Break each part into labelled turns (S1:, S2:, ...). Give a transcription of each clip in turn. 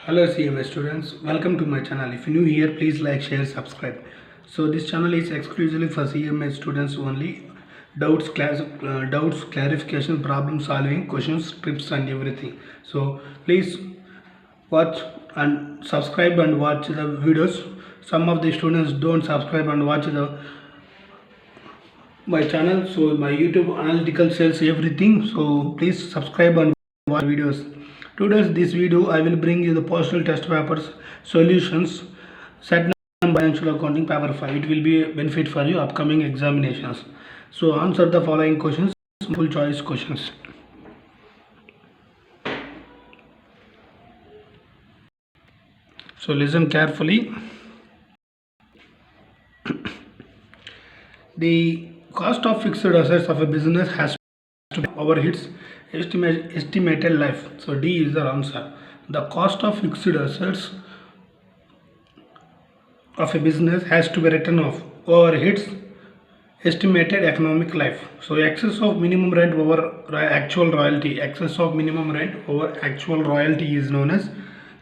S1: Hello CMA students, welcome to my channel. If you're new here, please like, share, subscribe. So this channel is exclusively for CMA students only. Doubts, clarification, problem solving, questions, tips and everything. So please watch and subscribe and watch the videos. Some of the students don't subscribe and watch my channel. So my YouTube analytical says everything. So please subscribe and watch videos. Today's this video I will bring you the personal test papers solutions set number financial accounting paper 5. It will be a benefit for you upcoming examinations. So answer the following questions, multiple choice questions. So listen carefully. The cost of fixed assets of a business has to be over its estimated life. So D is the answer. The cost of fixed assets of a business has to be written off over its estimated economic life. So excess of minimum rent over actual royalty. Excess of minimum rent over actual royalty is known as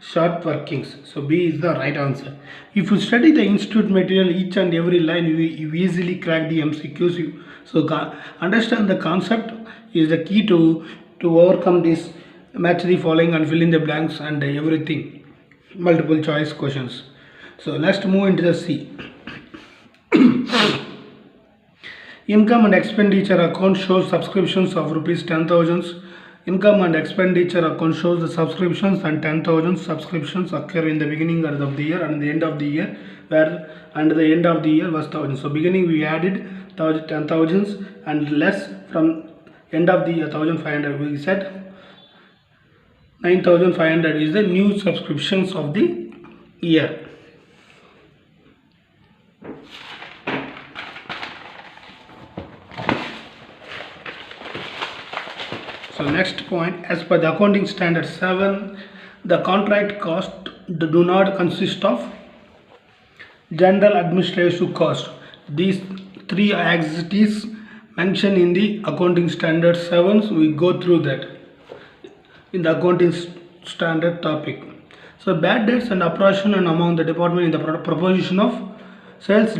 S1: short workings. So B is the right answer. If you study the institute material, each and every line, you easily crack the MCQs. So understand the concept is the key to overcome this. Match the following and fill in the blanks and everything. Multiple choice questions. So let's move into the C. Income and expenditure account shows subscriptions of rupees 10,000. Income and expenditure account shows the subscriptions and 10,000 subscriptions occur in the beginning of the year and the end of the year, where and the end of the year was 1,000. So beginning we added 10,000 and less from end of the year 1,500. We said 9,500 is the new subscriptions of the year. So next point, as per the accounting standard 7, the contract cost do not consist of general administrative cost. These three activities mentioned in the accounting standard 7, we go through that in the accounting standard topic. So bad debts and apportion and among the department in the proposition of sales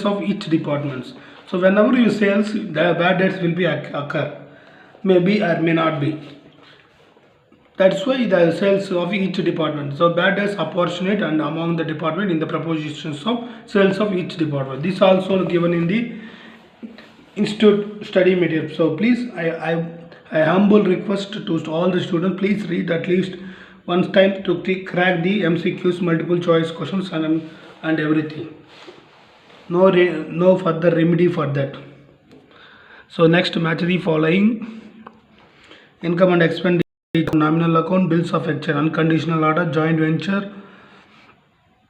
S1: of each departments. So whenever you sales, the bad debts will be occur. Maybe or may not be. That's why the sales of each department. So bad debts apportionate and among the department in the propositions of sales of each department. This also given in the institute study material. So please, I humble request to all the students, please read at least one time to crack the MCQs, multiple choice questions and everything. No further remedy for that. So next, match the following. Income and expenditure, nominal account, bills of exchange, unconditional order, joint venture,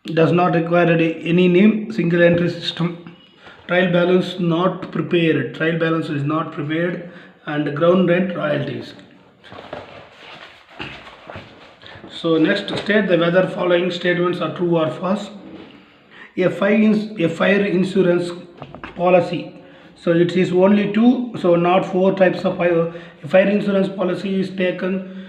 S1: does not require any name, single entry system, trial balance not prepared, trial balance is not prepared, and ground rent royalties. So next, state the whether following statements are true or false. A fire insurance policy, so it is only 2, so not 4 types of fire. Fire insurance policy is taken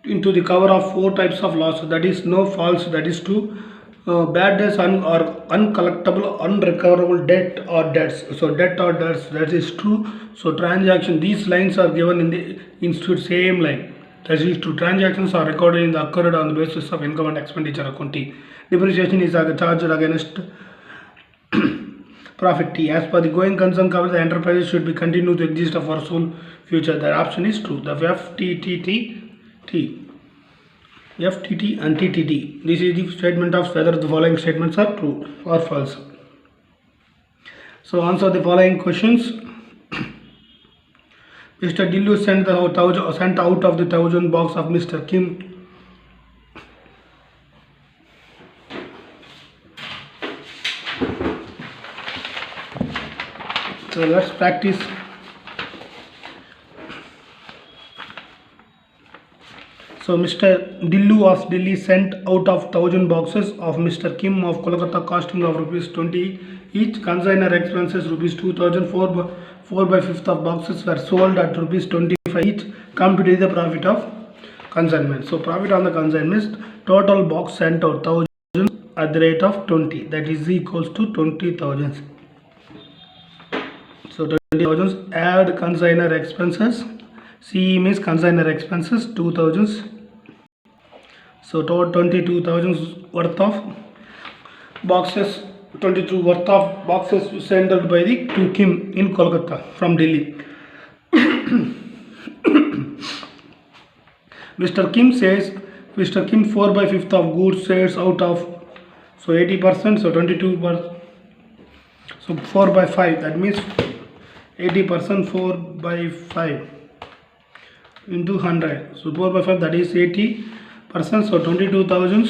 S1: into the cover of 4 types of loss. That is no false, that is true. Bad debts or uncollectible, unrecoverable debt or debts. So debt or debts, that is true. So transaction, these lines are given in the institute, same line. That is true. Transactions are recorded in the occurred on the basis of income and expenditure accounting. Depreciation is charged against profit T. As per the going concern cover, the enterprise should be continued to exist for soon future. That option is true. The FTT and TTT. This is the statement of whether the following statements are true or false. So answer the following questions. Mr. Dillu sent out of the 1,000 box of Mr. Kim. So let's practice. So Mr. Dillu of Delhi sent out of 1,000 boxes of Mr. Kim of Kolkata costing of rupees 20 each. Consignor expenses rupees 2,000. 4 by 5th of boxes were sold at rupees 25 each. Come to the profit of consignment. So profit on the consignment, total box sent out 1000 at the rate of 20, that is equals to 20,000. So 20,000 add consignor expenses. CE means consignor expenses 2,000. So total 22,000 worth of boxes, 22 worth of boxes sent out by the to Kim in Kolkata from Delhi. Mr. Kim says, Mr. Kim 4 by 5th of goods sales out of, so 80%, so 22 per, so 4 by 5, that means 80%, 4 by 5 into 100, so 4 by 5, that is 80%, so 22,000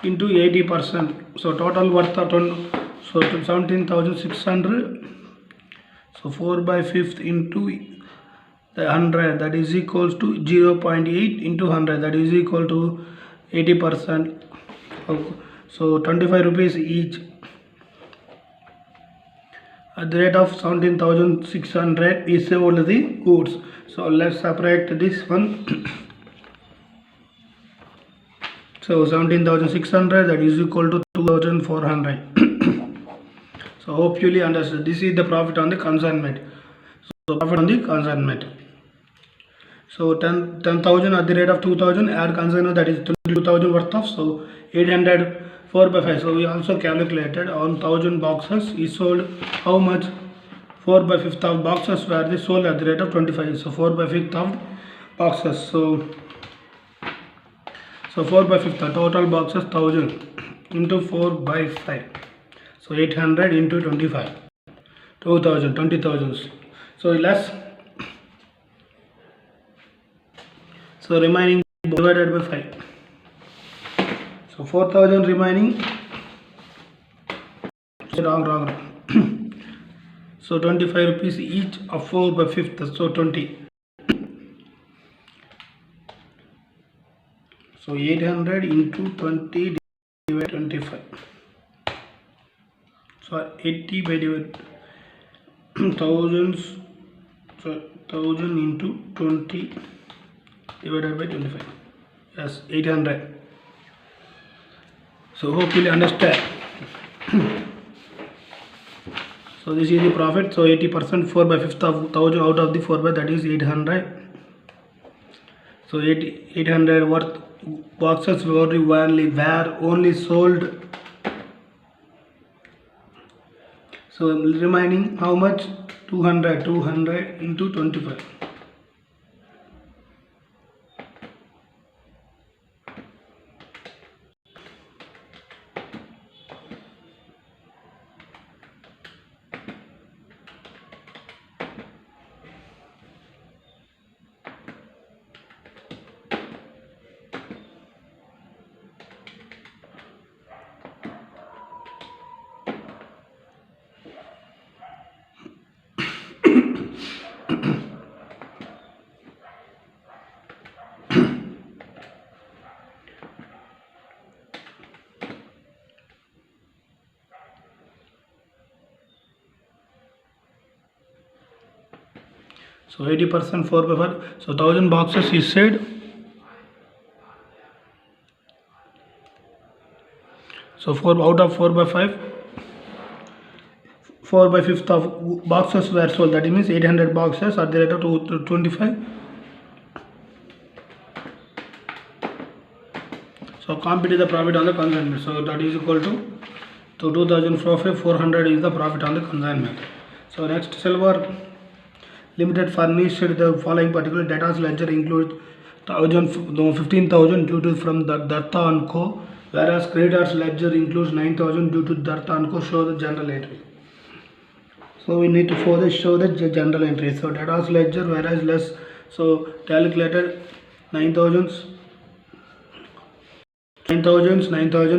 S1: into 80%, so total worth of so 17,600, so 4 by 5th into the 100, that is equals to 0.8 into 100, that is equal to 80%. So 25 rupees each at the rate of 17,600 we sold the goods. So let's separate this one. So 17,600, that is equal to 2,400. So hope you understood. This is the profit on the consignment. So profit on the consignment. So 10,000 at the rate of 2,000, add consignor, that is 22,000 worth of, so 800 4 by 5. So we also calculated on 1,000 boxes is sold how much, 4 by 5th of boxes were they sold at the rate of 25. So 4 by 5th of boxes. So 4 by 5th, the total boxes 1,000 into 4 by 5. So 800 into 25, 2,000, 20,000. So less. So remaining divided by 5. So 4,000 remaining. Wrong. So 25 rupees each of 4 by 5th. So 20. So 800 into 20 divided 25. So 80 by divided thousands. So 1,000 into 20 divided by 25. Yes, 800. So hope you understand. So this is the profit. So 80%, 4 by 5th of 1,000 out of the 4 by, that is 800. So 800 worth boxes were only sold. So remaining how much? 200 into 25. So 80%, 4 by 5. So 1,000 boxes is said. So 4 out of 4 by 5, 4 by 5th of boxes were sold. That means 800 boxes at the rate of 25. So compute the profit on the consignment. So that is equal to 2,000 profit, 400 is the profit on the consignment. So next, silver limited furnished the following particular data's ledger include 15,000 due to from the Datta and Co. Whereas creditors ledger includes 9,000 due to Datta and Co. Show the general entry. So we need to show the general entry. So data's ledger, whereas less. So calculated 9,000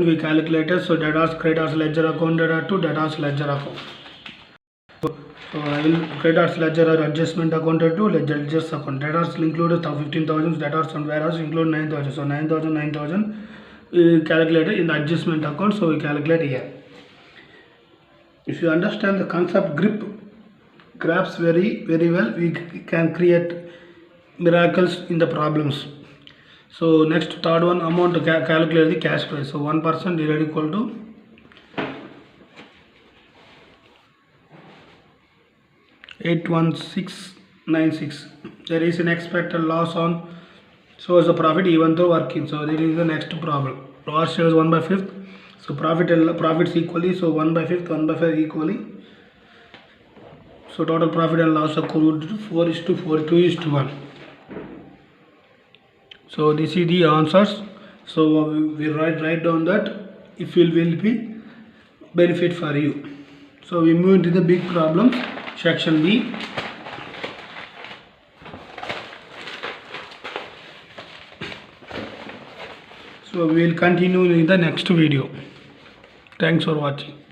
S1: we calculated. So data's creditors ledger account data to data's ledger account. So I will creditors ledger or adjustment account to ledger's account. Debtors include 15,000, debtors and warehouse include 9,000. So 9,000 we calculated in the adjustment account. So we calculate here. If you understand the concept graphs very well, we can create miracles in the problems. So next third one, amount to calculate the cash price. So 1% divided equal to 81696. There is an expected loss on, so as the profit even though working. So this is the next problem. Loss shares 1/5. So profits equally. So 1/5, 1/5 equally. So total profit and loss accrued 4:4, 2:1. So this is the answers. So we write down that if it will be benefit for you. So we move into the big problems, section B. So we will continue in the next video. Thanks for watching.